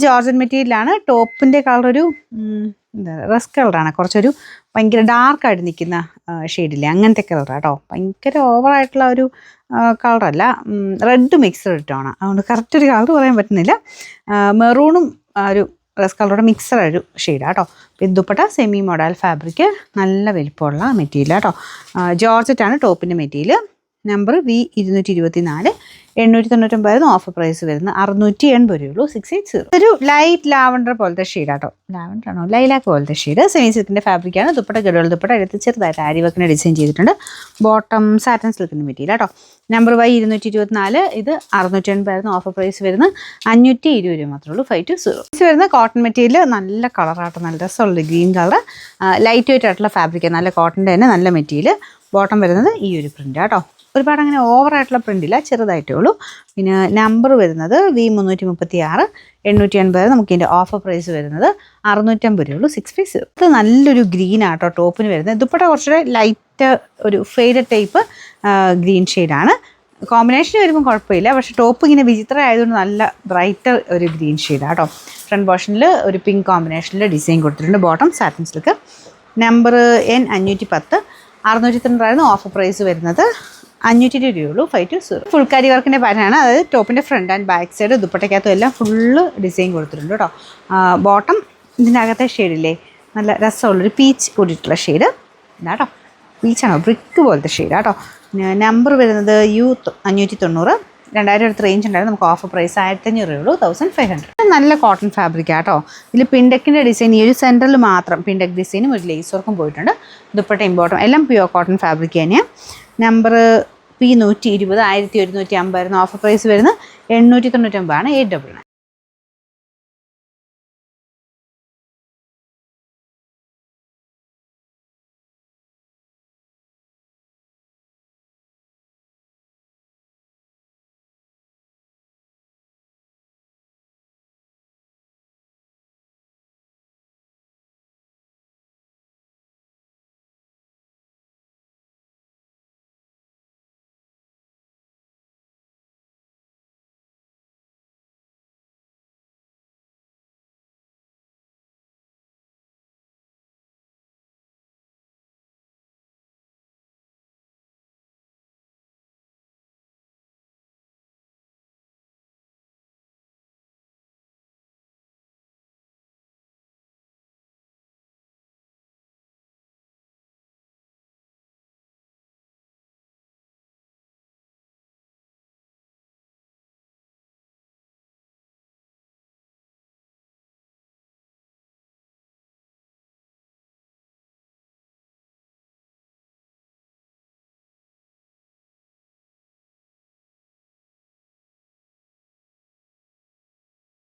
ജോർജൻ മെറ്റീരിയലാണ്. ടോപ്പിൻ്റെ കളർ ഒരു എന്താ റസ്ക് കളറാണ്, കുറച്ചൊരു ഭയങ്കര ഡാർക്കായിട്ട് നിൽക്കുന്ന ഷെയ്ഡില്ലേ അങ്ങനത്തെ കളറാണ് കേട്ടോ. ഭയങ്കര ഓവറായിട്ടുള്ള ഒരു കളറല്ല, റെഡ് മിക്സ്ഡ് ടോണാണ്. അതുകൊണ്ട് കറക്റ്റ് ഒരു കളർ പറയാൻ പറ്റുന്നില്ല. മെറൂണും ഒരു റസ് കളറുടെ മിക്സഡ് ഒരു ഷെയ്ഡാണ് കേട്ടോ. പിന്നെ ദുപ്പട്ട സെമി മോഡൽ ഫാബ്രിക്, നല്ല വലിപ്പമുള്ള മെറ്റീരിയൽ കേട്ടോ. ജോർജറ്റാണ് ടോപ്പിൻ്റെ material. Number V224, 899 offer price വരുന്നത് 680 രൂപയുള്ളൂ. 680. ഒരു ലൈറ്റ് ലാവണ്ടർ പോലത്തെ ഷെയ്ഡാട്ടോ. ലാവണ്ടർ ആണോ, ലൈലാക്ക് പോലത്തെ ഷെയ്ഡ്. സെമി സിൽക്കിൻ്റെ ഫാബ്രിക്കാണ്. ദുപ്പട്ട ഗഡോൾ ദുപ്പട്ട എടുത്ത് ചെറുതായിട്ട് ആരി വർക്കിനെ ഡിസൈൻ ചെയ്തിട്ടുണ്ട്. ബോട്ടം സാറ്റൻ സിൽക്കിൻ്റെ മെറ്റീരിയൽ കേട്ടോ. നമ്പർ Y224, ഇത് 680 ഓഫർ പ്രൈസ് വരുന്നത് 520 രൂപ മാത്രമേ ഉള്ളൂ. 520 വരുന്ന കോട്ടൺ മെറ്റീരിയൽ, നല്ല കളറാട്ടോ, നല്ല രസമുള്ള ഗ്രീൻ കളർ, ലൈറ്റ് വെയിറ്റ് ആയിട്ടുള്ള ഫാബ്രിക്, നല്ല കോട്ടൻ്റെ തന്നെ നല്ല മെറ്റീരിയൽ. ബോട്ടം വരുന്നത് ഈ ഒരു പ്രിൻ്റ് കേട്ടോ. ഒരുപാട് അങ്ങനെ ഓവറായിട്ടുള്ള പ്രിൻ്റില്ല, ചെറുതായിട്ടേ ഉള്ളൂ. പിന്നെ നമ്പർ വരുന്നത് V336, 880 നമുക്ക് ഇതിൻ്റെ ഓഫർ പ്രൈസ് വരുന്നത് 650 രൂപയുള്ളൂ. 650. ഇത് നല്ലൊരു ഗ്രീൻ ആട്ടോ ടോപ്പിന് വരുന്നത്. ദുപ്പട്ട കുറച്ചുകൂടെ ലൈറ്റ് ഒരു ഫെയ്ഡഡ് ടൈപ്പ് ഗ്രീൻ ഷെയ്ഡാണ്. കോമ്പിനേഷൻ വരുമ്പോൾ കുഴപ്പമില്ല, പക്ഷേ ടോപ്പ് ഇങ്ങനെ വിചിത്ര ആയതുകൊണ്ട് നല്ല ബ്രൈറ്റർ ഒരു ഗ്രീൻ ഷെയ്ഡാണ് കേട്ടോ. ഫ്രണ്ട് പോർഷനിൽ ഒരു പിങ്ക് കോമ്പിനേഷനിൽ ഡിസൈൻ കൊടുത്തിട്ടുണ്ട്. Bottom satin silk. Number N510, 690 offer price വരുന്നത് 520 രൂപയുള്ളൂ. 520. ഫുൾ കാരി വർക്കിൻ്റെ പാറ്റേണാണ്. അതായത് ടോപ്പിൻ്റെ ഫ്രണ്ട് ആൻഡ് ബാക്ക് സൈഡ് ദുപ്പട്ടയ്ക്കകത്തും എല്ലാം ഫുള്ള് ഡിസൈൻ കൊടുത്തിട്ടുണ്ട് കേട്ടോ. ബോട്ടം ഇതിൻ്റെ അകത്തെ ഷെയ്ഡില്ലേ, നല്ല രസമുള്ളൊരു പീച്ച് കൂടിയിട്ടുള്ള ഷെയ്ഡ് ഇതാട്ടോ. പീച്ചാണോ, ബ്രിക്ക് പോലത്തെ ഷെയ്ഡ് കേട്ടോ. നമ്പർ വരുന്നത് U590, 2000 അടുത്ത് റേഞ്ച് ഉണ്ടായിരുന്നു. നമുക്ക് ഓഫർ പ്രൈസ് 1500 രൂപയുള്ളൂ. 1500. നല്ല കോട്ടൺ ഫാബ്രിക് ആട്ടോ. ഇതിൽ പിൻഡെക്കിൻ്റെ ഡിസൈൻ ഈ ഒരു സെൻറ്ററിൽ മാത്രം പിൻഡെക്ക് ഡിസൈനും ഒരു ലേസ് വർക്കും പോയിട്ടുണ്ട്. ദുപ്പട്ട ഇമ്പോർട്ടും എല്ലാം പ്യുവർ കോട്ടൺ ഫാബ്രിക് തന്നെയാണ്. നമ്പർ P120, 1150 ഓഫർ പ്രൈസ് വരുന്നത് 899, 899.